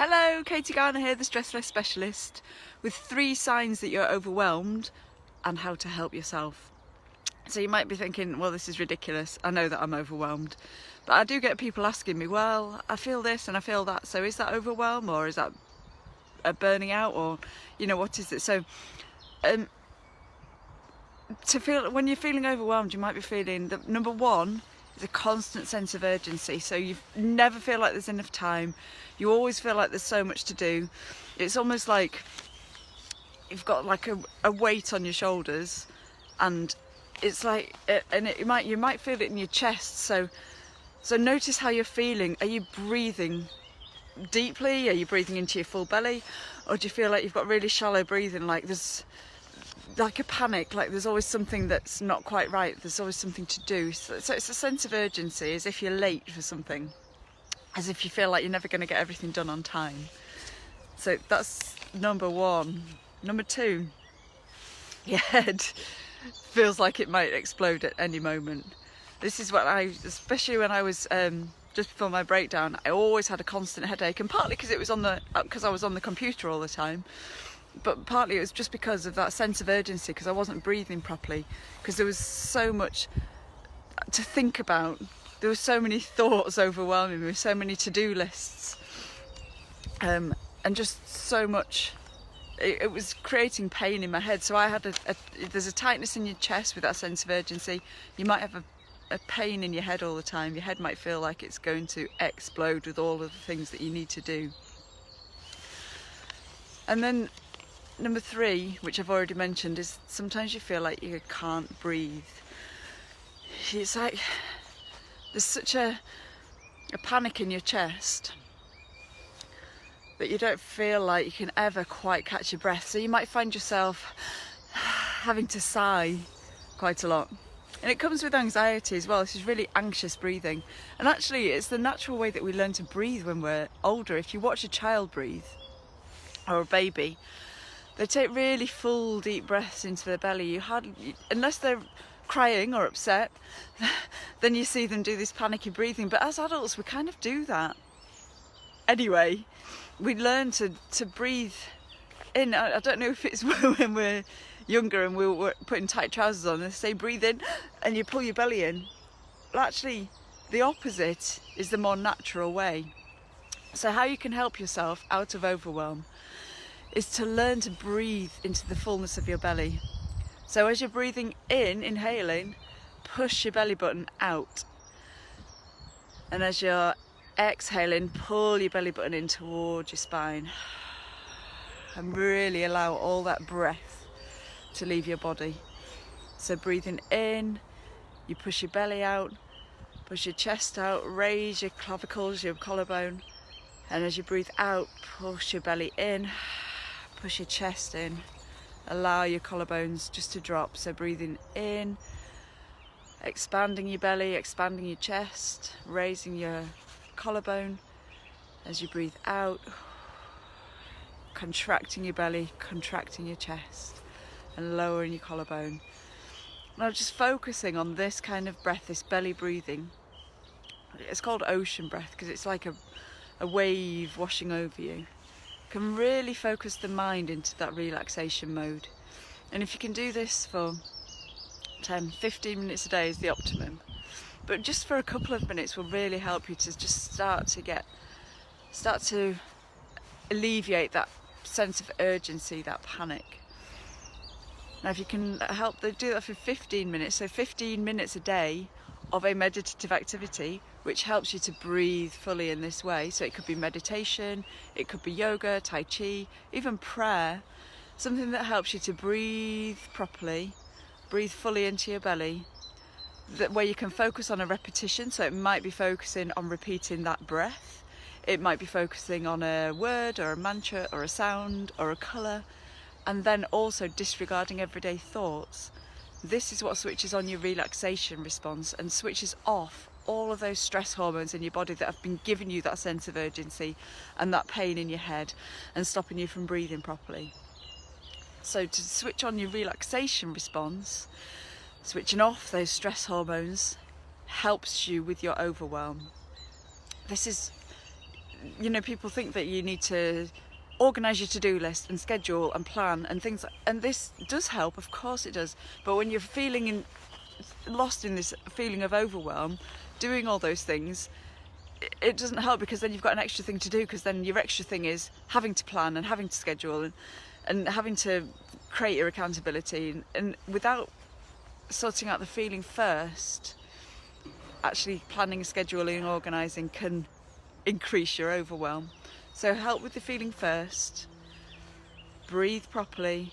Hello, Katie Garner here, the Stress Less Specialist, with 3 signs that you're overwhelmed and how to help yourself. So you might be thinking, well, this is ridiculous. I know that I'm overwhelmed. But I do get people asking me, well, I feel this and I feel that. So is that overwhelm, or is that a burning out, or, what is it? So when you're feeling overwhelmed, you might be feeling that number 1 is a constant sense of urgency. So you never feel like there's enough time. You always feel like there's so much to do. It's almost like you've got like a weight on your shoulders, and it's like, you might feel it in your chest. So notice how you're feeling. Are you breathing deeply? Are you breathing into your full belly, or do you feel like you've got really shallow breathing, like there's like a panic, like there's always something that's not quite right, there's always something to do? So it's a sense of urgency, as if you're late for something, as if you feel like you're never going to get everything done on time. So that's number 1. Number 2, your head feels like it might explode at any moment. This is what especially when I was just before my breakdown, I always had a constant headache, and partly because I was on the computer all the time, but partly it was just because of that sense of urgency, because I wasn't breathing properly, because there was so much to think about. There were so many thoughts overwhelming me, so many to-do lists, and just so much. It was creating pain in my head. So I had there's a tightness in your chest with that sense of urgency. You might have a pain in your head all the time. Your head might feel like it's going to explode with all of the things that you need to do. And then number 3, which I've already mentioned, is sometimes you feel like you can't breathe. It's like there's such a panic in your chest that you don't feel like you can ever quite catch your breath. So you might find yourself having to sigh quite a lot. And it comes with anxiety as well. This is really anxious breathing. And actually, it's the natural way that we learn to breathe when we're older. If you watch a child breathe, or a baby, they take really full, deep breaths into their belly. Unless they're crying or upset, then you see them do this panicky breathing. But as adults, we kind of do that anyway. We learn to breathe in. I don't know if it's when we're younger and we're putting tight trousers on, and they say breathe in and you pull your belly in. Well, actually, the opposite is the more natural way. So how you can help yourself out of overwhelm is to learn to breathe into the fullness of your belly. So as you're breathing in, inhaling, push your belly button out. And as you're exhaling, pull your belly button in towards your spine. And really allow all that breath to leave your body. So breathing in, you push your belly out, push your chest out, raise your clavicles, your collarbone. And as you breathe out, push your belly in, push your chest in, allow your collarbones just to drop. So breathing in, expanding your belly, expanding your chest, raising your collarbone. As you breathe out, contracting your belly, contracting your chest, and lowering your collarbone. Now just focusing on this kind of breath, this belly breathing. It's called ocean breath because it's like a wave washing over you. Can really focus the mind into that relaxation mode. And if you can do this for 10-15 minutes a day is the optimum, but just for a couple of minutes will really help you to just start to alleviate that sense of urgency, that panic. Now if you can do that for 15 minutes, so 15 minutes a day of a meditative activity which helps you to breathe fully in this way. So it could be meditation, it could be yoga, tai chi, even prayer. Something that helps you to breathe properly, breathe fully into your belly, where you can focus on a repetition. So it might be focusing on repeating that breath. It might be focusing on a word or a mantra or a sound or a colour, and then also disregarding everyday thoughts. This is what switches on your relaxation response and switches off all of those stress hormones in your body that have been giving you that sense of urgency and that pain in your head and stopping you from breathing properly. So to switch on your relaxation response, switching off those stress hormones helps you with your overwhelm. This is you know, people think that you need to organise your to-do list and schedule and plan and things, and this does help, of course it does, but when you're feeling lost in this feeling of overwhelm, doing all those things, it doesn't help, because then you've got an extra thing to do, because then your extra thing is having to plan and having to schedule and having to create your accountability, and without sorting out the feeling first, actually planning, scheduling, organising can increase your overwhelm. So help with the feeling first, breathe properly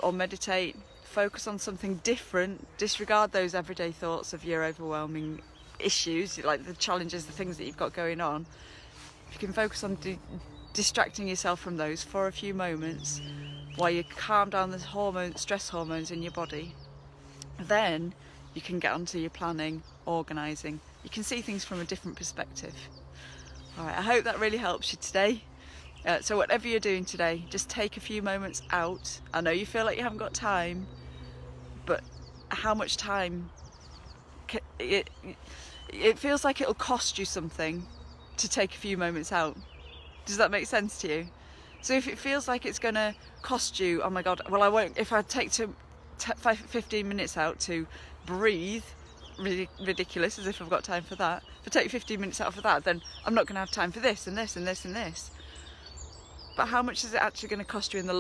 or meditate, focus on something different, disregard those everyday thoughts of your overwhelming issues, like the challenges, the things that you've got going on. If you can focus on distracting yourself from those for a few moments while you calm down the stress hormones in your body, then you can get onto your planning, organising. You can see things from a different perspective. Alright, I hope that really helps you today. So whatever you're doing today, just take a few moments out. I know you feel like you haven't got time, but how much time? It feels like it'll cost you something to take a few moments out. Does that make sense to you? So if it feels like it's going to cost you, oh my god, well I won't, if I take 15 minutes out to breathe, ridiculous, as if I've got time for that. If I take 15 minutes out for that, then I'm not going to have time for this and this and this and this. But how much is it actually going to cost you in the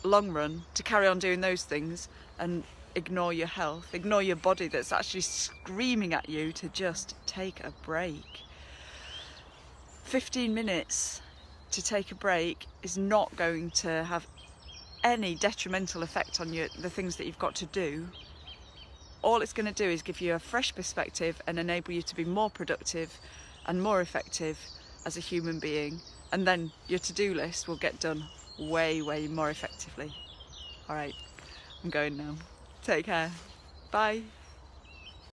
long run to carry on doing those things and ignore your health, ignore your body that's actually screaming at you to just take a break? 15 minutes to take a break is not going to have any detrimental effect on the things that you've got to do. All it's going to do is give you a fresh perspective and enable you to be more productive and more effective as a human being, and then your to-do list will get done way more effectively. Alright, I'm going now. Take care. Bye.